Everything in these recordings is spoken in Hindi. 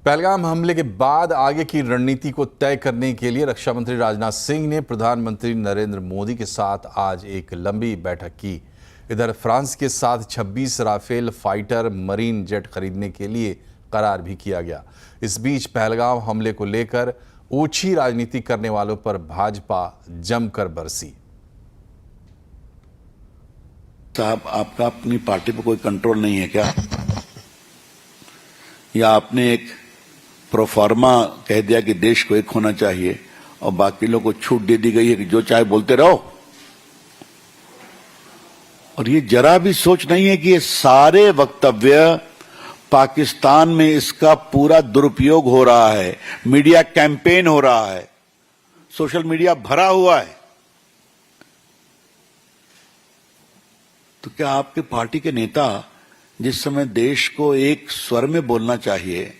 पहलगाम हमले के बाद आगे की रणनीति को तय करने के लिए रक्षा मंत्री राजनाथ सिंह ने प्रधानमंत्री नरेंद्र मोदी के साथ आज एक लंबी बैठक की। इधर फ्रांस के साथ 26 राफेल फाइटर मरीन जेट खरीदने के लिए करार भी किया गया। इस बीच पहलगाम हमले को लेकर ओछी राजनीति करने वालों पर भाजपा जमकर बरसी। साहब, आपका अपनी पार्टी पर कोई कंट्रोल नहीं है क्या? या आपने एक प्रोफार्मा कह दिया कि देश को एक होना चाहिए और बाकी लोगों को छूट दे दी गई है कि जो चाहे बोलते रहो? और ये जरा भी सोच नहीं है कि ये सारे वक्तव्य पाकिस्तान में इसका पूरा दुरुपयोग हो रहा है, मीडिया कैंपेन हो रहा है, सोशल मीडिया भरा हुआ है। तो क्या आपके पार्टी के नेता जिस समय देश को एक स्वर में बोलना चाहिए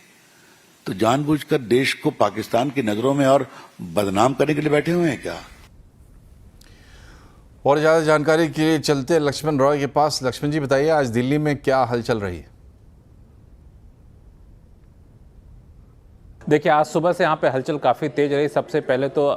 तो जानबूझकर देश को पाकिस्तान की नजरों में और बदनाम करने के लिए बैठे हुए हैं क्या? और ज्यादा जानकारी के लिए चलते लक्ष्मण रॉय के पास। लक्ष्मण जी, बताइए आज दिल्ली में क्या हलचल रही है? देखिए, आज सुबह से यहाँ पे हलचल काफ़ी तेज रही। सबसे पहले तो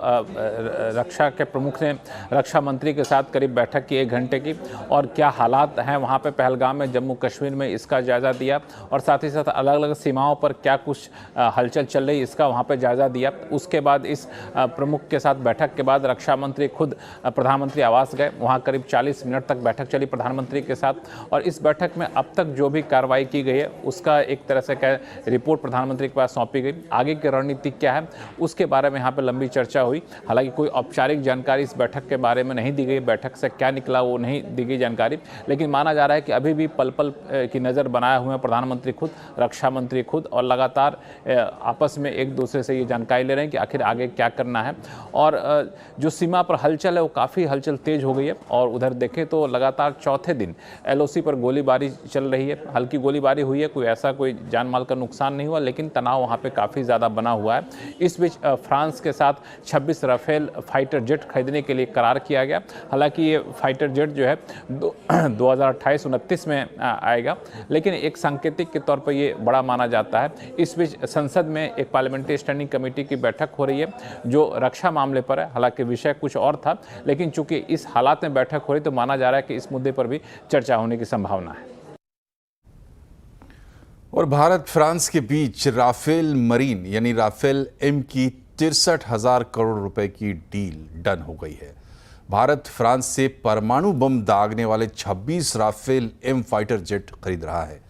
रक्षा के प्रमुख ने रक्षा मंत्री के साथ करीब बैठक की 1 घंटे की, और क्या हालात हैं वहाँ पे पहलगाम में, जम्मू कश्मीर में, इसका जायज़ा दिया, और साथ ही साथ अलग अलग सीमाओं पर क्या कुछ हलचल चल रही इसका वहाँ पे जायज़ा दिया। उसके बाद इस प्रमुख के साथ बैठक के बाद रक्षा मंत्री खुद प्रधानमंत्री आवास गए। वहाँ करीब 40 मिनट तक बैठक चली प्रधानमंत्री के साथ, और इस बैठक में अब तक जो भी कार्रवाई की गई है उसका एक तरह से रिपोर्ट प्रधानमंत्री के पास सौंपी गई। आगे की रणनीति क्या है उसके बारे में यहाँ पे लंबी चर्चा हुई। हालांकि कोई औपचारिक जानकारी इस बैठक के बारे में नहीं दी गई, बैठक से क्या निकला वो नहीं दी गई जानकारी, लेकिन माना जा रहा है कि अभी भी पल पल की नज़र बनाए हुए हैं प्रधानमंत्री खुद, रक्षा मंत्री खुद, और लगातार आपस में एक दूसरे से ये जानकारी ले रहे हैं कि आखिर आगे क्या करना है। और जो सीमा पर हलचल है वो काफ़ी हलचल तेज हो गई है, और उधर देखें तो लगातार चौथे दिन LOC पर गोलीबारी चल रही है। हल्की गोलीबारी हुई है, कोई ऐसा कोई जान माल का नुकसान नहीं हुआ, लेकिन तनाव वहाँ पे काफ़ी ज़्यादा बना हुआ है। इस बीच फ्रांस के साथ 26 राफेल फाइटर जेट खरीदने के लिए करार किया गया। हालांकि ये फाइटर जेट जो है 2028-29 में आएगा, लेकिन एक सांकेतिक के तौर पर ये बड़ा माना जाता है। इस बीच संसद में एक पार्लियामेंट्री स्टैंडिंग कमेटी की बैठक हो रही है जो रक्षा मामले पर है। हालांकि विषय कुछ और था, लेकिन चूंकि इस हालात में बैठक हो रही तो माना जा रहा है कि इस मुद्दे पर भी चर्चा होने की संभावना है। और भारत फ्रांस के बीच राफेल मरीन यानी राफेल M की 63,000 करोड़ रुपए की डील डन हो गई है। भारत फ्रांस से परमाणु बम दागने वाले 26 राफेल M फाइटर जेट खरीद रहा है।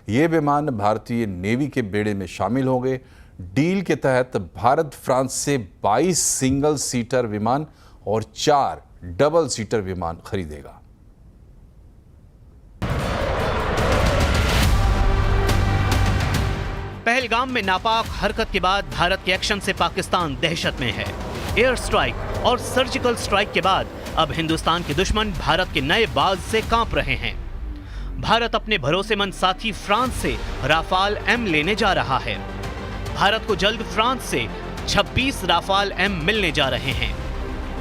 ये विमान भारतीय नेवी के बेड़े में शामिल होंगे। डील के तहत भारत फ्रांस से 22 सिंगल सीटर विमान और 4 डबल सीटर विमान खरीदेगा। पहलगाम में नापाक हरकत के बाद भारत के एक्शन से पाकिस्तान दहशत में है। एयर स्ट्राइक और सर्जिकल स्ट्राइक के बाद अब हिंदुस्तान के दुश्मन भारत के नए बाज से कांप रहे हैं। भारत अपने भरोसेमंद साथी फ्रांस से राफाल M लेने जा रहा है। भारत को जल्द फ्रांस से 26 राफाल M मिलने जा रहे हैं।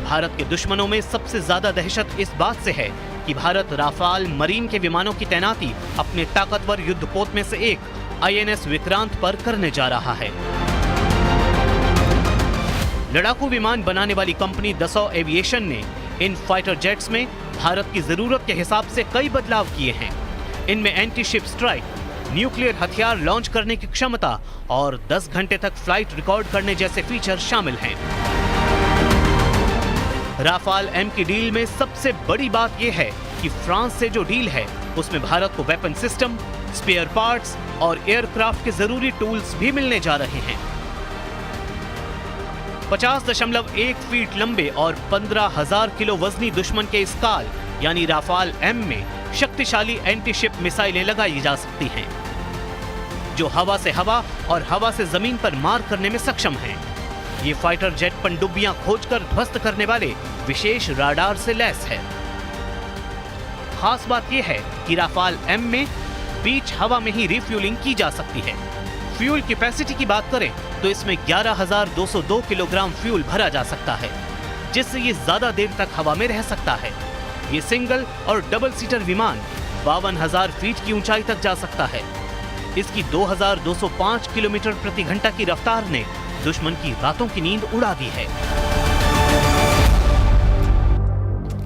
भारत के दुश्मनों में सबसे ज्यादा दहशत इस बात से है कि भारत राफाल मरीन के विमानों की तैनाती अपने ताकतवर युद्धपोत में से एक INS विक्रांत पर करने जा रहा है। लड़ाकू विमान बनाने वाली कंपनी दसॉ एविएशन ने इन फाइटर जेट्स में भारत की जरूरत के हिसाब से कई बदलाव किए हैं। इनमें एंटी शिप स्ट्राइक, न्यूक्लियर हथियार लॉन्च करने की क्षमता और 10 घंटे तक फ्लाइट रिकॉर्ड करने जैसे फीचर शामिल हैं। राफाल M की डील में सबसे बड़ी बात यह है कि फ्रांस से जो डील है उसमें भारत को वेपन सिस्टम, स्पेयर पार्ट्स और एयरक्राफ्ट के जरूरी टूल्स भी मिलने जा रहे हैं। 50.1 फीट लंबे और 15,000 किलो वजनी दुश्मन के इस काल यानी राफाल M में शक्तिशाली एंटी शिप मिसाइलें लगाई जा सकती हैं, जो हवा से हवा और हवा से जमीन पर मार करने में सक्षम हैं। ये फाइटर जेट पनडुब्बियां खोजकर ध्वस्त करने वाले विशेष राडार से लैस है। खास बात यह है कि राफाल M में बीच हवा में ही रिफ्यूलिंग की जा सकती है। फ्यूल कैपेसिटी की बात करें तो इसमें 11,202 किलोग्राम फ्यूल भरा जा सकता है, जिससे ये ज्यादा देर तक हवा में रह सकता है। ये सिंगल और डबल सीटर विमान 52,000 फीट की ऊंचाई तक जा सकता है। इसकी 2205 किलोमीटर प्रति घंटा की रफ्तार ने दुश्मन की रातों की नींद उड़ा दी है।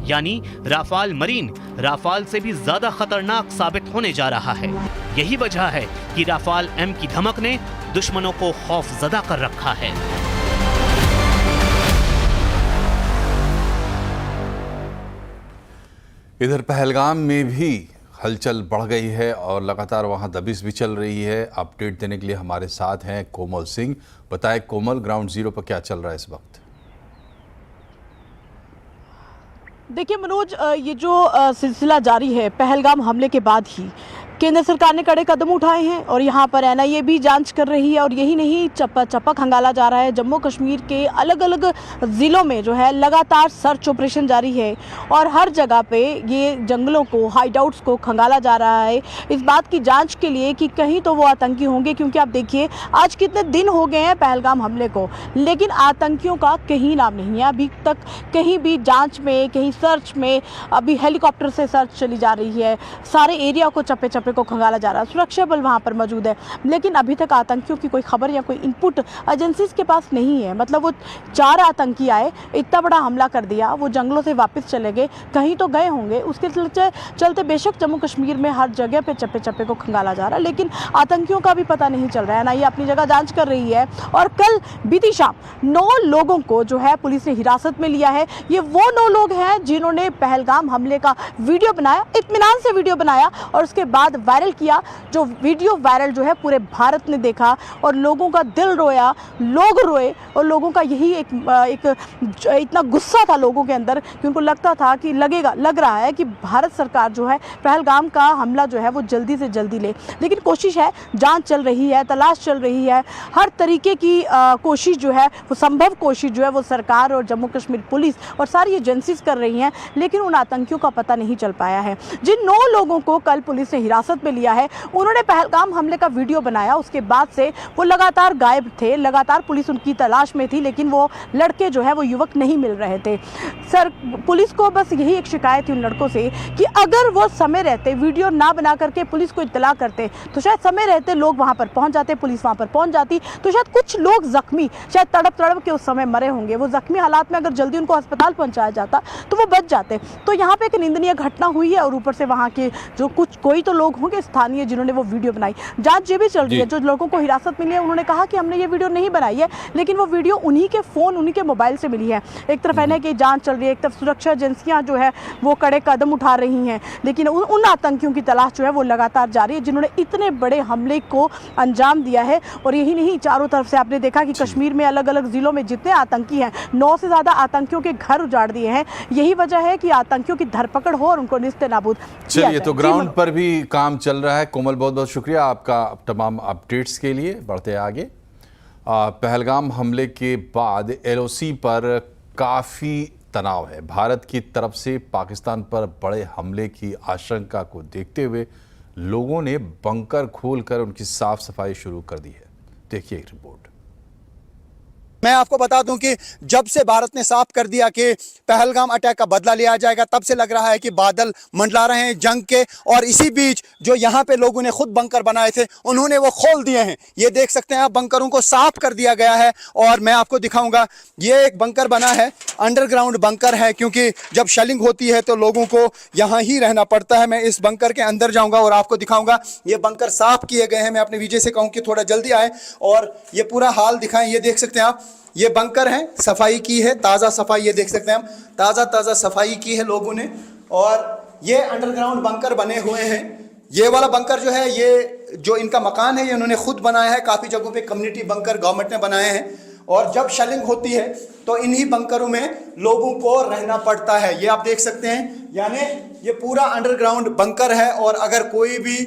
यानी राफाल मरीन राफाल से भी ज्यादा खतरनाक साबित होने जा रहा है। यही वजह है कि राफाल एम की धमक ने दुश्मनों को खौफजदा कर रखा है। इधर पहलगाम में भी हलचल बढ़ गई है और लगातार वहां दबिश भी चल रही है। अपडेट देने के लिए हमारे साथ हैं कोमल सिंह। बताएं कोमल, ग्राउंड जीरो पर क्या चल रहा है इस वक्त? देखिए मनोज, ये जो सिलसिला जारी है पहलगाम हमले के बाद ही केंद्र सरकार ने कड़े कदम उठाए हैं और यहाँ पर एनआईए भी जांच कर रही है। और यही नहीं, चप्पा चप्पा खंगाला जा रहा है। जम्मू कश्मीर के अलग अलग ज़िलों में जो है लगातार सर्च ऑपरेशन जारी है और हर जगह पे ये जंगलों को, हाइड आउट्स को खंगाला जा रहा है इस बात की जांच के लिए कि कहीं तो वो आतंकी होंगे। क्योंकि आप देखिए आज कितने दिन हो गए हैं पहलगाम हमले को, लेकिन आतंकियों का कहीं नाम नहीं है अभी तक। कहीं भी जाँच में, कहीं सर्च में, अभी हेलीकॉप्टर से सर्च चली जा रही है। सारे एरिया को चप्पे चप्पे को खंगाला जा रहा है। सुरक्षा बल वहां पर मौजूद है, लेकिन अभी तक आतंकियों की कोई खबर या कोई इनपुट एजेंसीज के पास नहीं है। मतलब वो 4 आतंकी आए, इतना बड़ा हमला कर दिया, वो जंगलों से वापस चले गए, कहीं तो गए होंगे। उसके चलते बेशक जम्मू कश्मीर में हर जगह पे चप्पे चप्पे को खंगाला जा रहा है, लेकिन आतंकियों का भी पता नहीं चल रहा है ना। ये अपनी जगह जांच कर रही है। और कल बीती शाम 9 लोगों को जो है पुलिस ने हिरासत में लिया है। ये वो 9 लोग हैं जिन्होंने पहलगाम हमले का वीडियो बनाया, इत्मीनान से वीडियो बनाया और उसके बाद वायरल किया। जो वीडियो वायरल जो है पूरे भारत ने देखा और लोगों का दिल रोया, लोग रोए। और लोगों का यही एक इतना गुस्सा था लोगों के अंदर कि उनको लगता था कि लग रहा है कि भारत सरकार जो है पहलगाम का हमला जो है वो जल्दी से जल्दी ले। लेकिन कोशिश है, जांच चल रही है, तलाश चल रही है। हर तरीके की कोशिश जो है वो संभव कोशिश जो है वो सरकार और जम्मू कश्मीर पुलिस और सारी एजेंसीज कर रही हैं, लेकिन उन आतंकियों का पता नहीं चल पाया है। जिन 9 लोगों को कल पुलिस ने हिरासत में लिया है, उन्होंने पहलगाम हमले का वीडियो बनाया। उसके बाद से वो लगातार गायब थे, लगातार पुलिस उनकी तलाश में थी, लेकिन वो लड़के जो है वो युवक नहीं मिल रहे थे। सर, पुलिस को बस यही एक शिकायत थी उन लड़कों से कि अगर वो समय रहते वीडियो ना बना करके पुलिस को इत्तला करते तो शायद समय रहते लोग वहां पर पहुंच जाते, पुलिस वहां पर पहुंच जाती, तो शायद कुछ लोग जख्मी, शायद तड़प के उस समय मरे होंगे। वो जख्मी हालात में अगर जल्दी उनको अस्पताल पहुंचाया जाता तो वो बच जाते। तो यहाँ पे एक निंदनीय घटना हुई है और ऊपर से वहाँ के जो कोई तो लोग होंगे स्थानीय जिन्होंने वो वीडियो बनाई। जांच ये भी चल रही है। जो लोगों को हिरासत मिली है उन्होंने कहा कि हमने ये वीडियो नहीं बनाई है, लेकिन वो वीडियो उन्हीं के फोन, उन्हीं के मोबाइल से मिली है। एक तरफ है कि जांच चल रही है, एक तरफ सुरक्षा एजेंसियां जो है वो कड़े कदम उठा रही हैं, लेकिन उन आतंकियों की तलाश जो है वो लगातार जारी है जिन्होंने इतने बड़े हमले को अंजाम दिया है। और यही नहीं, चारों तरफ से आपने देखा कि कश्मीर में अलग अलग जिलों में जितने आतंकी हैं, 9 से ज्यादा आतंकियों के घर उजाड़ दिए हैं। यही वजह है कि आतंकियों की धरपकड़ हो और उनको निस्तेनाबूद। चलिए, तो ग्राउंड पर भी काम चल रहा है। कोमल, बहुत बहुत शुक्रिया आपका तमाम अपडेट्स के लिए। बढ़ते आगे, पहलगाम हमले के बाद एलओसी पर काफ़ी तनाव है। भारत की तरफ से पाकिस्तान पर बड़े हमले की आशंका को देखते हुए लोगों ने बंकर खोलकर उनकी साफ सफाई शुरू कर दी है। देखिए एक रिपोर्ट। मैं आपको बता दूं कि जब से भारत ने साफ कर दिया कि पहलगाम अटैक का बदला लिया जाएगा, तब से लग रहा है कि बादल मंडला रहे हैं जंग के। और इसी बीच जो यहाँ पे लोगों ने खुद बंकर बनाए थे उन्होंने वो खोल दिए हैं। ये देख सकते हैं आप, बंकरों को साफ कर दिया गया है। और मैं आपको दिखाऊंगा, ये एक बंकर बना है, अंडरग्राउंड बंकर है, क्योंकि जब शेलिंग होती है तो लोगों को यहाँ ही रहना पड़ता है। मैं इस बंकर के अंदर जाऊँगा और आपको दिखाऊँगा। ये बंकर साफ किए गए हैं। मैं अपने विजय से कहूँ कि थोड़ा जल्दी आए और ये पूरा हाल दिखाएं। ये देख सकते हैं आप, ये बंकर है, सफाई की है, ताज़ा सफाई, ये देख सकते हैं हम, ताज़ा सफाई की है लोगों ने। और ये अंडरग्राउंड बंकर बने हुए हैं। ये वाला बंकर जो है, ये जो इनका मकान है, ये उन्होंने खुद बनाया है। काफ़ी जगहों पे कम्युनिटी बंकर गवर्नमेंट ने बनाए हैं। और जब शेलिंग होती है तो इन्हीं बंकरों में लोगों को रहना पड़ता है। ये आप देख सकते हैं, यानी ये पूरा अंडरग्राउंड बंकर है। और अगर कोई भी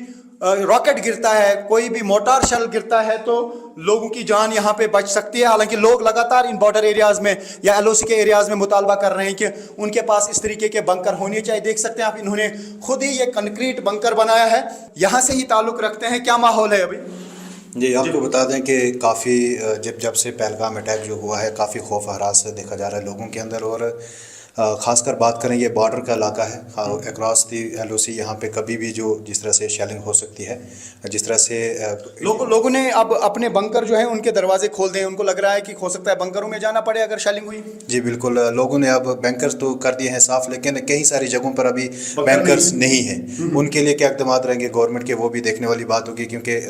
रॉकेट गिरता है, कोई भी मोटार शेल गिरता है तो लोगों की जान यहाँ पे बच सकती है। हालांकि लोग लगातार इन बॉर्डर एरियाज में या एलओसी के एरियाज में मुतालबा कर रहे हैं कि उनके पास इस तरीके के बंकर होने चाहिए। देख सकते हैं आप, इन्होंने खुद ही ये कंक्रीट बंकर बनाया है। यहाँ से ही ताल्लुक रखते हैं। क्या माहौल है अभी? जी, आपको बता दें कि काफ़ी जब से पहलगाम अटैक जो हुआ है, काफ़ी खौफ हरास देखा जा रहा है लोगों के अंदर। और खासकर बात करें ये बॉर्डर का इलाका है, अक्रॉस दी LOC यहाँ पे कभी भी जो जिस तरह से शेलिंग हो सकती है, जिस तरह से लोगों ने अब अपने बंकर जो है उनके दरवाजे खोल दिए। उनको लग रहा है कि हो सकता है बंकरों में जाना पड़े अगर शेलिंग हुई। जी बिल्कुल, लोगों ने अब बैंकर्स तो कर दिए हैं साफ, लेकिन कई सारी जगहों पर अभी बैंकर्स नहीं हैं। उनके लिए क्या इक़दाम रहेंगे गवर्नमेंट के, वो भी देखने वाली बात होगी, क्योंकि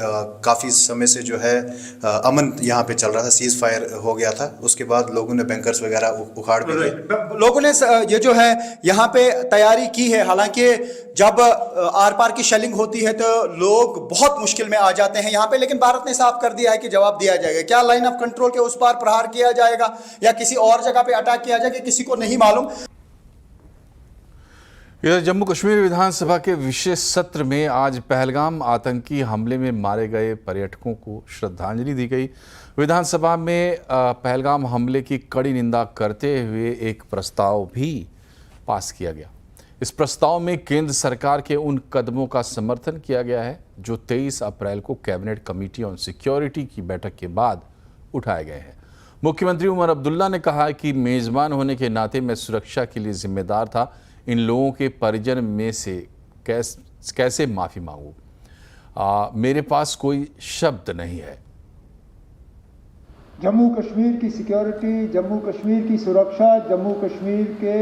काफ़ी समय से जो है अमन यहाँ पे चल रहा था, सीज़ फायर हो गया था, उसके बाद लोगों ने बैंकर्स वगैरह उखाड़ भी दिए। लोगों ने ये जो है यहाँ पे तैयारी की है, हालांकि जब आर पार की शेलिंग होती है तो लोग बहुत मुश्किल में आ जाते हैं यहाँ पे, लेकिन भारत ने साफ कर दिया है कि जवाब दिया जाएगा। क्या लाइन ऑफ कंट्रोल के उस पार प्रहार किया जाएगा या किसी और जगह पे अटैक किया जाएगा, किसी को नहीं मालूम। इधर जम्मू कश्मीर विधानसभा के विशेष सत्र में आज पहलगाम आतंकी हमले में मारे गए पर्यटकों को श्रद्धांजलि दी गई। विधानसभा में पहलगाम हमले की कड़ी निंदा करते हुए एक प्रस्ताव भी पास किया गया। इस प्रस्ताव में केंद्र सरकार के उन कदमों का समर्थन किया गया है जो 23 अप्रैल को कैबिनेट कमेटी ऑन सिक्योरिटी की बैठक के बाद उठाए गए हैं। मुख्यमंत्री उमर अब्दुल्ला ने कहा कि मेजबान होने के नाते मैं सुरक्षा के लिए जिम्मेदार था। इन लोगों के परिजन में से कैसे माफ़ी मांगूं? मेरे पास कोई शब्द नहीं है। जम्मू कश्मीर की सिक्योरिटी, जम्मू कश्मीर की सुरक्षा, जम्मू कश्मीर के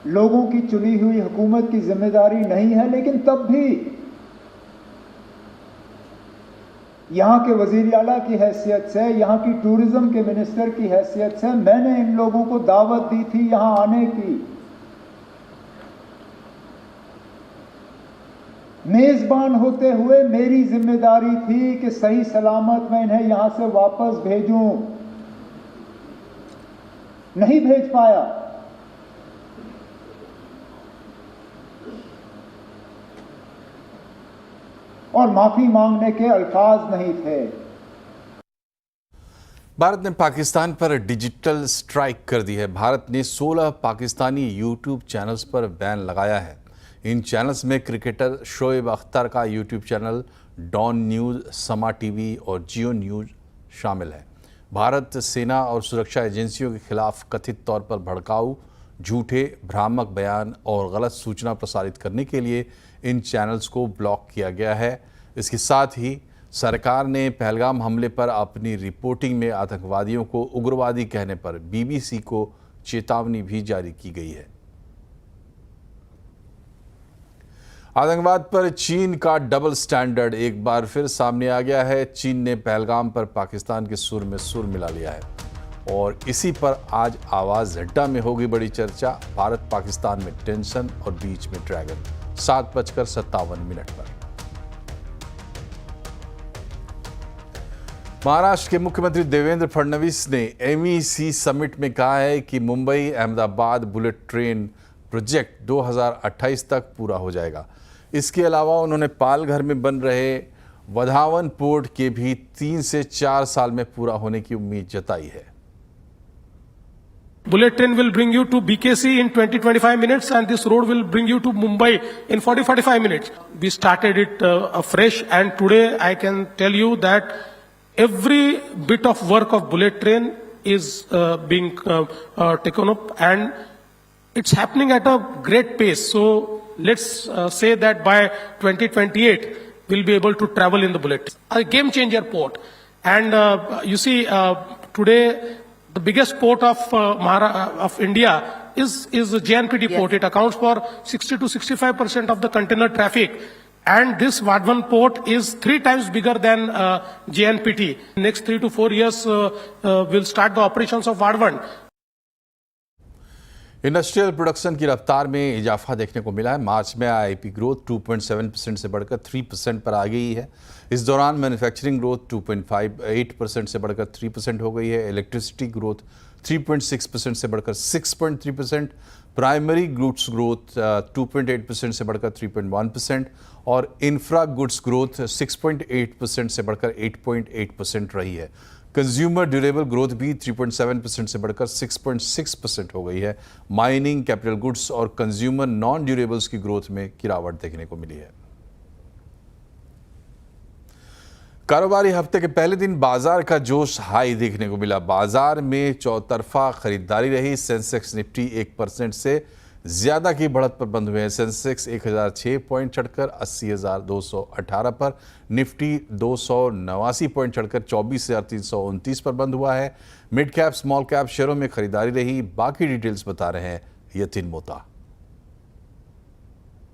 लोगों की चुनी हुई हुकूमत की जिम्मेदारी नहीं है, लेकिन तब भी यहाँ के वजीर आला की हैसियत से, यहाँ की टूरिज्म के मिनिस्टर की हैसियत से मैंने इन लोगों को दावत दी थी यहाँ आने की। मेजबान होते हुए मेरी जिम्मेदारी थी कि सही सलामत मैं इन्हें यहां से वापस भेजूं, नहीं भेज पाया। और माफी मांगने के अल्फाज नहीं थे। भारत ने पाकिस्तान पर डिजिटल स्ट्राइक कर दी है। भारत ने 16 पाकिस्तानी यूट्यूब चैनल्स पर बैन लगाया है। इन चैनल्स में क्रिकेटर शोएब अख्तर का यूट्यूब चैनल, डॉन न्यूज़, समा टीवी और जियो न्यूज़ शामिल है। भारत सेना और सुरक्षा एजेंसियों के खिलाफ कथित तौर पर भड़काऊ, झूठे, भ्रामक बयान और गलत सूचना प्रसारित करने के लिए इन चैनल्स को ब्लॉक किया गया है। इसके साथ ही सरकार ने पहलगाम हमले पर अपनी रिपोर्टिंग में आतंकवादियों को उग्रवादी कहने पर BBC को चेतावनी भी जारी की गई है। आतंकवाद पर चीन का डबल स्टैंडर्ड एक बार फिर सामने आ गया है। चीन ने पहलगाम पर पाकिस्तान के सुर में सुर मिला लिया है और इसी पर आज आवाज़ अड्डा में होगी बड़ी चर्चा। भारत पाकिस्तान में टेंशन और बीच में ड्रैगन। 7:57 पर महाराष्ट्र के मुख्यमंत्री देवेंद्र फडणवीस ने MEC समिट में कहा है कि Mumbai Ahmedabad bullet train project 2028 तक पूरा हो जाएगा। इसके अलावा उन्होंने पालघर में बन रहे वधावन पोर्ट के भी 3 से 4 साल में पूरा होने की उम्मीद जताई है। Bullet train will bring you to BKC in 20-25 minutes and this road will bring you to Mumbai in 40-45 minutes. We started it afresh and today I can tell you that every bit of work of bullet train is being taken up and it's happening at a great pace. So let's say that by 2028 we'll be able to travel in the bullet. A game changer port. And you see today the biggest port of India is the JNPT port. It accounts for 60 to 65% of the container traffic. And this Vadhavan port is 3 times bigger than JNPT. Next 3 to 4 years, we'll start the operations of Vadhavan. Industrial production की रफ्तार में इजाफा देखने को मिला है। मार्च में IIP ग्रोथ 2.7% से बढ़कर 3% पर आ गई है। इस दौरान मैन्युफैक्चरिंग ग्रोथ 2.58% से बढ़कर 3% हो गई है। इलेक्ट्रिसिटी ग्रोथ 3.6% से बढ़कर 6.3%, प्राइमरी गुड्स ग्रोथ 2.8% से बढ़कर 3.1% और इंफ्रा गुड्स ग्रोथ 6.8% से बढ़कर 8.8% रही है। कंज्यूमर ड्यूरेबल ग्रोथ भी 3.7% से बढ़कर 6.6% हो गई है। माइनिंग, कैपिटल गुड्स और कंज्यूमर नॉन ड्यूरेबल्स की ग्रोथ में गिरावट देखने को मिली है। कारोबारी हफ्ते के पहले दिन बाजार का जोश हाई देखने को मिला। बाजार में चौतरफा खरीदारी रही। सेंसेक्स निफ्टी 1% से ज्यादा की बढ़त पर बंद हुए हैं। सेंसेक्स 1006 पॉइंट चढ़कर 80,218 पर, निफ्टी 289 पॉइंट चढ़कर 24,329 पर बंद हुआ है। मिड कैप स्मॉल कैप शेयरों में खरीदारी रही। बाकी डिटेल्स बता रहे हैं यतिन मोता।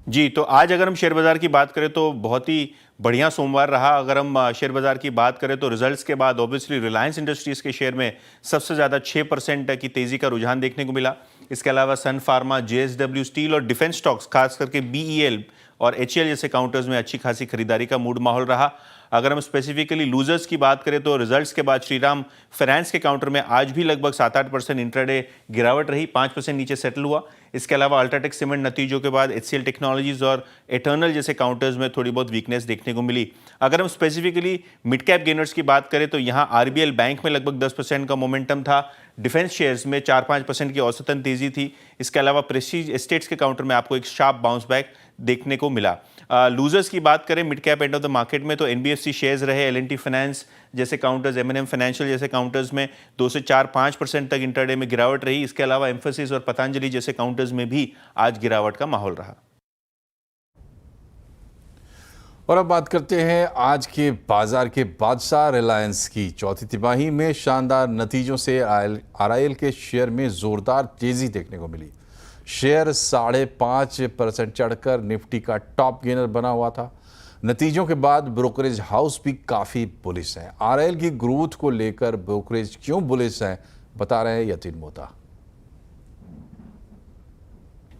जी, तो आज अगर हम शेयर बाजार की बात करें तो बहुत ही बढ़िया सोमवार रहा। अगर हम शेयर बाजार की बात करें तो रिजल्ट्स के बाद ऑब्वियसली रिलायंस इंडस्ट्रीज के शेयर में सबसे ज़्यादा 6% की तेज़ी का रुझान देखने को मिला। इसके अलावा सन फार्मा, जेएसडब्ल्यू स्टील और डिफेंस स्टॉक्स खास करके बीईएल और एचएल जैसे काउंटर्स में अच्छी खासी खरीदारी का मूड माहौल रहा। अगर हम स्पेसिफिकली लूजर्स की बात करें तो रिजल्ट्स के बाद श्रीराम फाइनेंस के काउंटर में आज भी लगभग 7-8% इंट्राडे गिरावट रही, 5% नीचे सेटल हुआ। इसके अलावा अल्ट्राटेक सीमेंट नतीजों के बाद एचसीएल टेक्नोलॉजीज और एटर्नल जैसे काउंटर्स में थोड़ी बहुत वीकनेस देखने को मिली। अगर हम स्पेसिफिकली मिड कैप गेनर्स की बात करें तो यहाँ आरबीएल बैंक में लगभग 10% का मोमेंटम था। डिफेंस शेयर्स में 4-5% की औसतन तेजी थी। इसके अलावा प्रेस्टीज एस्टेट्स के काउंटर में आपको एक शार्प बाउंस बैक देखने को मिला। लूजर्स की बात करें mid cap end of the market में तो एनबीएफसी शेयर्स रहे, एलएनटी फाइनेंस जैसे काउंटर्स, एमएनएम फाइनेंशियल जैसे काउंटर्स में 2 से 4-5% तक इंटरडे में गिरावट रही। इसके अलावा एम्फेसिस और पतंजलि जैसे काउंटर्स में भी आज गिरावट का माहौल रहा। और अब बात करते हैं आज के बाजार के बादशाह रिलायंस की। चौथी तिमाही में शानदार नतीजों से आरआईएल के शेयर में जोरदार तेजी देखने को मिली। शेयर 5.5% चढ़कर निफ्टी का टॉप गेनर बना हुआ था। नतीजों के बाद ब्रोकरेज हाउस भी काफी बुलिश हैं। आरआईएल की ग्रोथ को लेकर ब्रोकरेज क्यों बुलिश हैं, बता रहे हैं यतिन मोता।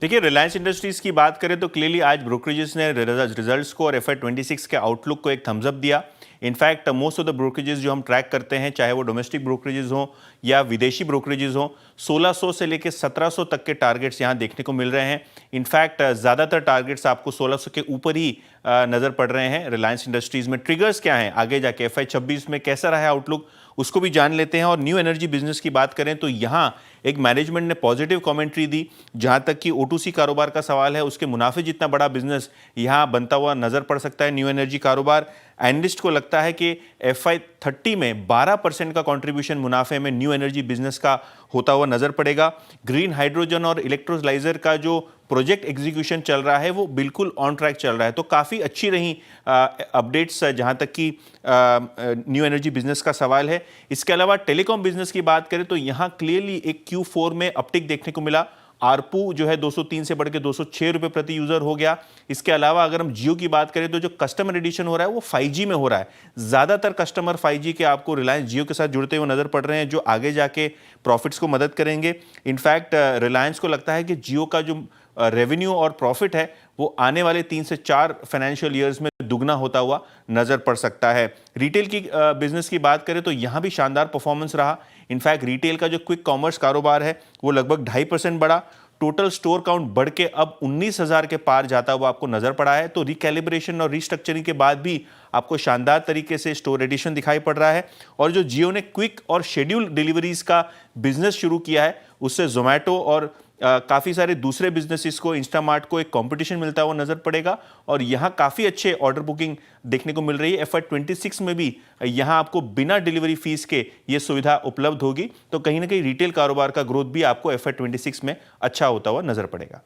देखिए, रिलायंस इंडस्ट्रीज की बात करें तो क्लियरली आज ब्रोकरेजेस ने रिजल्ट्स को और FY26 के आउटलुक को एक थम्स अप दिया। In fact most of the brokerages जो हम ट्रैक करते हैं, चाहे वो डोमेस्टिक ब्रोकरेजेस हों या विदेशी ब्रोकरेजेस हों, 1600 से लेकर 1700 तक के टारगेट्स यहाँ देखने को मिल रहे हैं। इनफैक्ट ज़्यादातर टारगेट्स आपको 1600 के ऊपर ही नज़र पड़ रहे हैं रिलायंस इंडस्ट्रीज में। ट्रिगर्स क्या हैं आगे जाके FY26 में कैसा रहा है आउटलुक, उसको भी जान लेते हैं। और न्यू एनर्जी बिजनेस की बात करें तो यहाँ एक मैनेजमेंट ने पॉजिटिव कमेंट्री दी। जहाँ तक कि O2C कारोबार का सवाल है, उसके मुनाफे जितना बड़ा बिजनेस यहाँ बनता हुआ नजर पड़ सकता है न्यू एनर्जी कारोबार। एनालिस्ट को लगता है कि FY30 में 12% का कंट्रीब्यूशन मुनाफे में न्यू एनर्जी बिजनेस का होता हुआ नजर पड़ेगा। ग्रीन हाइड्रोजन और इलेक्ट्रोलाइजर का जो प्रोजेक्ट एग्जीक्यूशन चल रहा है वो बिल्कुल ऑन ट्रैक चल रहा है। तो काफ़ी अच्छी रही अपडेट्स जहाँ तक कि न्यू एनर्जी बिजनेस का सवाल है। इसके अलावा टेलीकॉम बिजनेस की बात करें तो यहाँ क्लियरली एक Q4 में अपटिक देखने को मिला। आरपू जो है 203 से बढ़ के 206 रुपये प्रति यूजर हो गया। इसके अलावा अगर हम जियो की बात करें तो जो कस्टमर एडिशन हो रहा है वो 5G में हो रहा है। ज़्यादातर कस्टमर 5G के आपको रिलायंस जियो के साथ जुड़ते हुए नजर पड़ रहे हैं, जो आगे जाके प्रॉफिट्स को मदद करेंगे। इनफैक्ट रिलायंस को लगता है कि जियो का जो रेवेन्यू और प्रॉफिट है वो आने वाले 3 से 4 फाइनेंशियल ईयर्स में दुगना होता हुआ नजर पड़ सकता है। रिटेल की बिजनेस की बात करें तो यहाँ भी शानदार परफॉर्मेंस रहा। इनफैक्ट रिटेल का जो क्विक कॉमर्स कारोबार है वो लगभग 2.5% बढ़ा। टोटल स्टोर काउंट बढ़ के अब 19,000 के पार जाता हुआ आपको नजर पड़ा है। तो रिकैलिब्रेशन और रिस्ट्रक्चरिंग के बाद भी आपको शानदार तरीके से स्टोर एडिशन दिखाई पड़ रहा है। और जो जियो ने क्विक और शेड्यूल डिलीवरीज का बिजनेस शुरू किया है उससे जोमैटो और काफ़ी सारे दूसरे बिजनेसेस को, इंस्टामार्ट को एक कंपटीशन मिलता हुआ नजर पड़ेगा। और यहाँ काफ़ी अच्छे ऑर्डर बुकिंग देखने को मिल रही है। FY26 में भी यहाँ आपको बिना डिलीवरी फीस के ये सुविधा उपलब्ध होगी। तो कहीं ना कहीं रिटेल कारोबार का ग्रोथ भी आपको FY26 में अच्छा होता हुआ नजर पड़ेगा।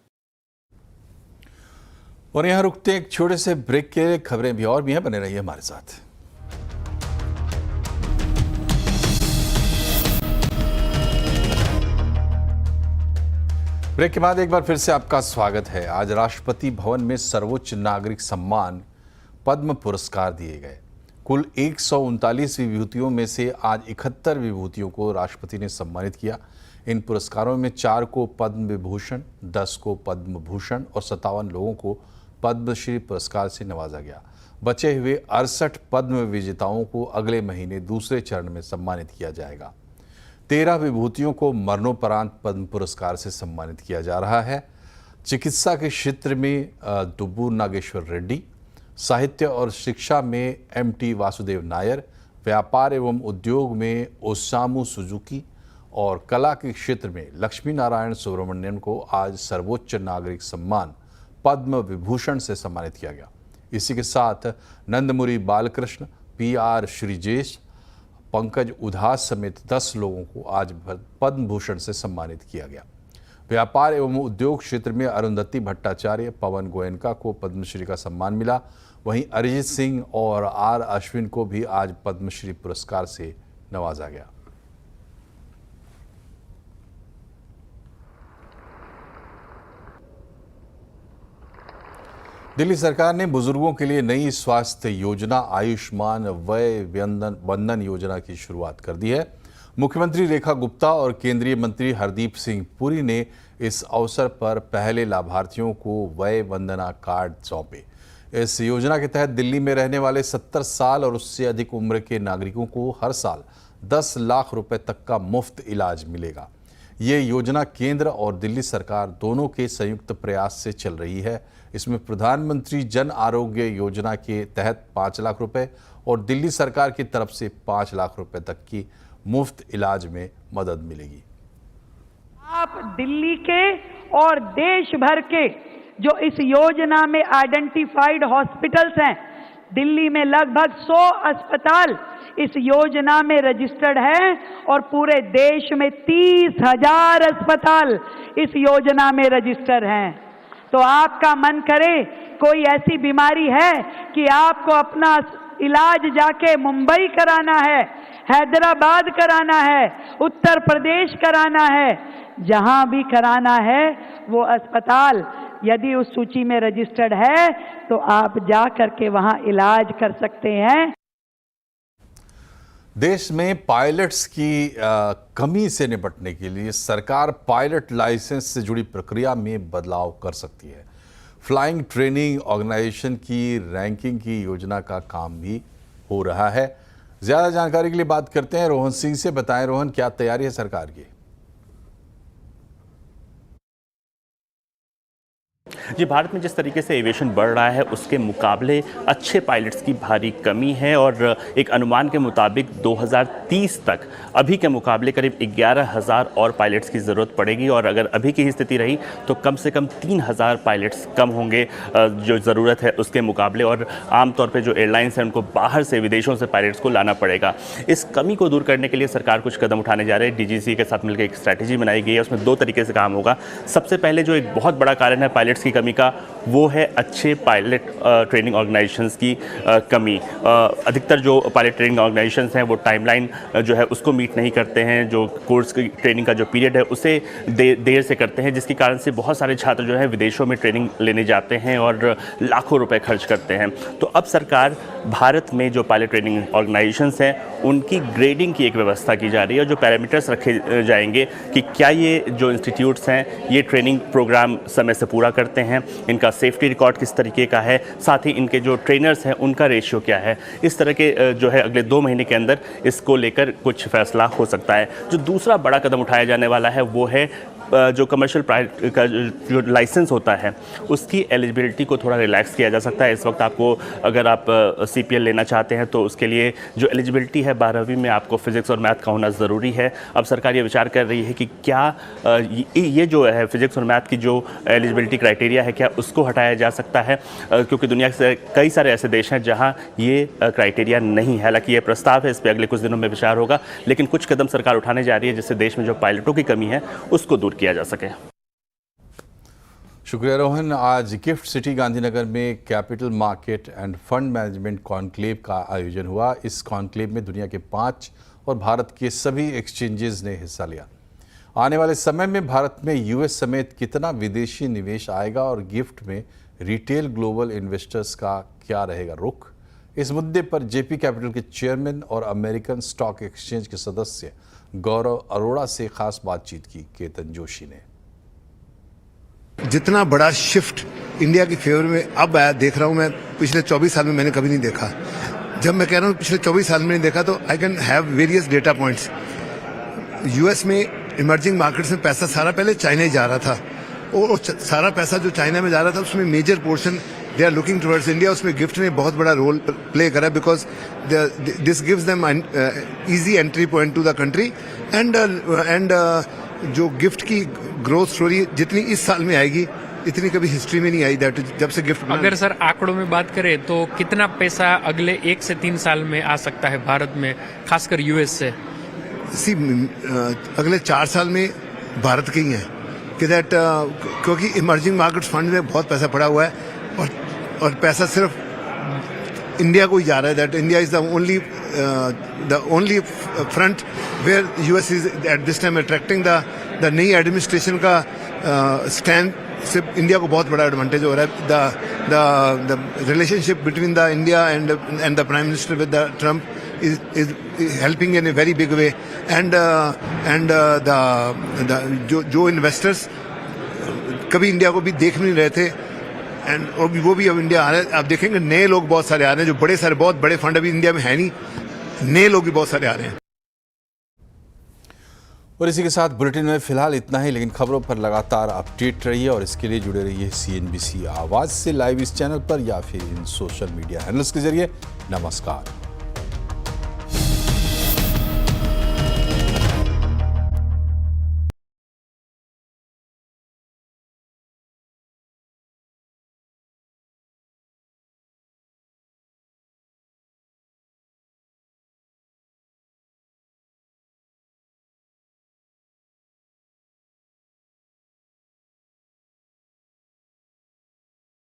और यहाँ रुकते हैं एक छोटे से ब्रेक के। खबरें भी और भी हैं, बने रहिए हमारे साथ। ब्रेक के बाद एक बार फिर से आपका स्वागत है। आज राष्ट्रपति भवन में सर्वोच्च नागरिक सम्मान पद्म पुरस्कार दिए गए। कुल 139 विभूतियों में से आज 71 विभूतियों को राष्ट्रपति ने सम्मानित किया। इन पुरस्कारों में 4 को पद्म विभूषण, 10 को पद्म भूषण और 57 लोगों को पद्मश्री पुरस्कार से नवाजा गया। बचे हुए 68 पद्म विजेताओं को अगले महीने दूसरे चरण में सम्मानित किया जाएगा। 13 विभूतियों को मरणोपरांत पद्म पुरस्कार से सम्मानित किया जा रहा है। चिकित्सा के क्षेत्र में डुब्बू नागेश्वर रेड्डी, साहित्य और शिक्षा में MT वासुदेव नायर, व्यापार एवं उद्योग में ओसामू सुजुकी और कला के क्षेत्र में लक्ष्मी नारायण सुब्रमण्यन को आज सर्वोच्च नागरिक सम्मान पद्म विभूषण से सम्मानित किया गया। इसी के साथ नंदमुरी बालकृष्ण, PR श्रीजेश, पंकज उधास समेत 10 लोगों को आज पद्म भूषण से सम्मानित किया गया। व्यापार एवं उद्योग क्षेत्र में अरुंधति भट्टाचार्य, पवन गोयनका को पद्मश्री का सम्मान मिला। वहीं अरिजीत सिंह और R अश्विन को भी आज पद्मश्री पुरस्कार से नवाजा गया। दिल्ली सरकार ने बुजुर्गों के लिए नई स्वास्थ्य योजना आयुष्मान वय वंदन योजना की शुरुआत कर दी है। मुख्यमंत्री रेखा गुप्ता और केंद्रीय मंत्री हरदीप सिंह पुरी ने इस अवसर पर पहले लाभार्थियों को वय वंदना कार्ड सौंपे। इस योजना के तहत दिल्ली में रहने वाले 70 साल और उससे अधिक उम्र के नागरिकों को हर साल 10 लाख रुपए तक का मुफ्त इलाज मिलेगा। ये योजना केंद्र और दिल्ली सरकार दोनों के संयुक्त प्रयास से चल रही है। इसमें प्रधानमंत्री जन आरोग्य योजना के तहत 5 लाख रुपए और दिल्ली सरकार की तरफ से 5 लाख रुपए तक की मुफ्त इलाज में मदद मिलेगी। आप दिल्ली के और देश भर के जो इस योजना में आइडेंटिफाइड हॉस्पिटल्स हैं, दिल्ली में लगभग 100 अस्पताल इस योजना में रजिस्टर्ड है और पूरे देश में 30,000 अस्पताल इस योजना में रजिस्टर हैं। तो आपका मन करे कोई ऐसी बीमारी है कि आपको अपना इलाज जाके मुंबई कराना है, हैदराबाद कराना है, उत्तर प्रदेश कराना है, जहां भी कराना है वो अस्पताल यदि उस सूची में रजिस्टर्ड है तो आप जा करके वहां इलाज कर सकते हैं। देश में पायलट्स की कमी से निपटने के लिए सरकार पायलट लाइसेंस से जुड़ी प्रक्रिया में बदलाव कर सकती है। फ्लाइंग ट्रेनिंग ऑर्गेनाइजेशन की रैंकिंग की योजना का काम भी हो रहा है। ज़्यादा जानकारी के लिए बात करते हैं रोहन सिंह से। बताएं रोहन, क्या तैयारी है सरकार की? जी, भारत में जिस तरीके से एविएशन बढ़ रहा है उसके मुकाबले अच्छे पायलट्स की भारी कमी है और एक अनुमान के मुताबिक 2030 तक अभी के मुकाबले करीब 11,000 और पायलट्स की ज़रूरत पड़ेगी और अगर अभी की ही स्थिति रही तो कम से कम 3,000 पायलट्स कम होंगे जो ज़रूरत है उसके मुकाबले। और आमतौर पर जो एयरलाइंस हैं उनको बाहर से विदेशों से पायलट्स को लाना पड़ेगा। इस कमी को दूर करने के लिए सरकार कुछ कदम उठाने जा रही है। DGCA के साथ मिलकर एक स्ट्रैटेजी बनाई गई है, उसमें 2 तरीके से काम होगा। सबसे पहले जो एक बहुत बड़ा कारण है पायलट्स की कमी का, वो है अच्छे पायलट ट्रेनिंग ऑर्गेनाइजेशंस की कमी। अधिकतर जो पायलट ट्रेनिंग ऑर्गेनाइजेशंस हैं वो टाइमलाइन जो है उसको मीट नहीं करते हैं। जो कोर्स की ट्रेनिंग का जो पीरियड है उसे देर से करते हैं, जिसके कारण से बहुत सारे छात्र जो है विदेशों में ट्रेनिंग लेने जाते हैं और लाखों रुपए खर्च करते हैं। तो अब सरकार भारत में जो पायलट ट्रेनिंग ऑर्गेनाइजेशंस हैं उनकी ग्रेडिंग की एक व्यवस्था की जा रही है और जो पैरामीटर्स रखे जाएंगे कि क्या ये जो इंस्टीट्यूट्स हैं ये ट्रेनिंग प्रोग्राम समय से पूरा करते हैं, इनका सेफ्टी रिकॉर्ड किस तरीके का है, साथ ही इनके जो ट्रेनर्स हैं उनका रेशियो क्या है। इस तरह के जो है अगले 2 महीने के अंदर इसको लेकर कुछ फैसला हो सकता है। जो दूसरा बड़ा कदम उठाया जाने वाला है वो है जो कमर्शियल का जो लाइसेंस होता है उसकी एलिजिबिलिटी को थोड़ा रिलैक्स किया जा सकता है। इस वक्त आपको अगर आप CPL लेना चाहते हैं तो उसके लिए जो एलिजिबिलिटी है 12वीं में आपको फिजिक्स और मैथ का होना ज़रूरी है। अब सरकार ये विचार कर रही है कि क्या ये जो है फिजिक्स और मैथ की जो एलिजिबिलिटी क्राइटेरिया है क्या उसको हटाया जा सकता है, क्योंकि दुनिया के कई सारे ऐसे देश हैं जहाँ ये क्राइटेरिया नहीं है। हालांकि ये प्रस्ताव है, इस पर अगले कुछ दिनों में विचार होगा, लेकिन कुछ कदम सरकार उठाने जा रही है जिससे देश में जो पायलटों की कमी है उसको दूर किया जा सके। शुक्रिया रोहन। आज गिफ्ट सिटी गांधीनगर में capital market end fund management conclave का आयोजन हुआ। इस कॉन्क्लेव में दुनिया के 5 और भारत के सभी एक्सचेंजेस ने हिस्सा लिया। आने वाले समय में भारत में US समेत कितना विदेशी निवेश आएगा और गिफ्ट में रिटेल ग्लोबल इन्वेस्टर्स का क्या रहेगा रुख, इस मुद्दे पर JP कैपिटल के चेयरमैन और अमेरिकन स्टॉक एक्सचेंज के सदस्य गौरव अरोड़ा से खास बातचीत की केतन जोशी ने। जितना बड़ा शिफ्ट इंडिया की फेवर में अब आया देख रहा हूं मैं, पिछले 24 साल में मैंने कभी नहीं देखा। जब मैं कह रहा हूं पिछले 24 साल में नहीं देखा तो I can have various data points. US में इमर्जिंग मार्केट्स में पैसा सारा पहले चाइना ही जा रहा था और सारा पैसा जो चाइना में जा रहा था उसमें major portion they are looking towards India. उसमें गिफ्ट ने बहुत बड़ा रोल प्ले करा because this gives them easy entry point to the country and जो गिफ्ट की ग्रोथ स्टोरी जितनी इस साल में आएगी इतनी कभी हिस्ट्री में नहीं आई दैट जब से गिफ्ट अगर सर आंकड़ों में बात करें तो कितना पैसा अगले 1 से 3 साल में आ सकता है भारत में, खासकर यूएस से? अगले 4 साल में भारत के ही हैं कि दैट क्योंकि इमर्जिंग मार्केट्स फंड में बहुत पैसा पड़ा हुआ है और पैसा सिर्फ इंडिया को ही जा रहा है। That India is the only front where US is at this time attracting the नई एडमिनिस्ट्रेशन का स्टैंड से इंडिया को बहुत बड़ा एडवांटेज हो रहा है। The relationship between the India and the prime minister with the Trump is helping in a very big way and जो इन्वेस्टर्स कभी इंडिया को भी देख नहीं रहे थे एंड वो भी अब इंडिया आ रहे हैं। आप देखेंगे नए लोग बहुत सारे आ रहे हैं, जो बड़े सारे बहुत बड़े फंड अभी इंडिया में है नहीं, नए लोग भी बहुत सारे आ रहे हैं। और इसी के साथ बुलेटिन में फिलहाल इतना ही, लेकिन खबरों पर लगातार अपडेट रहिए और इसके लिए जुड़े रहिए CNBC आवाज़ से लाइव इस चैनल पर या फिर इन सोशल मीडिया हैंडल्स के जरिए। नमस्कार।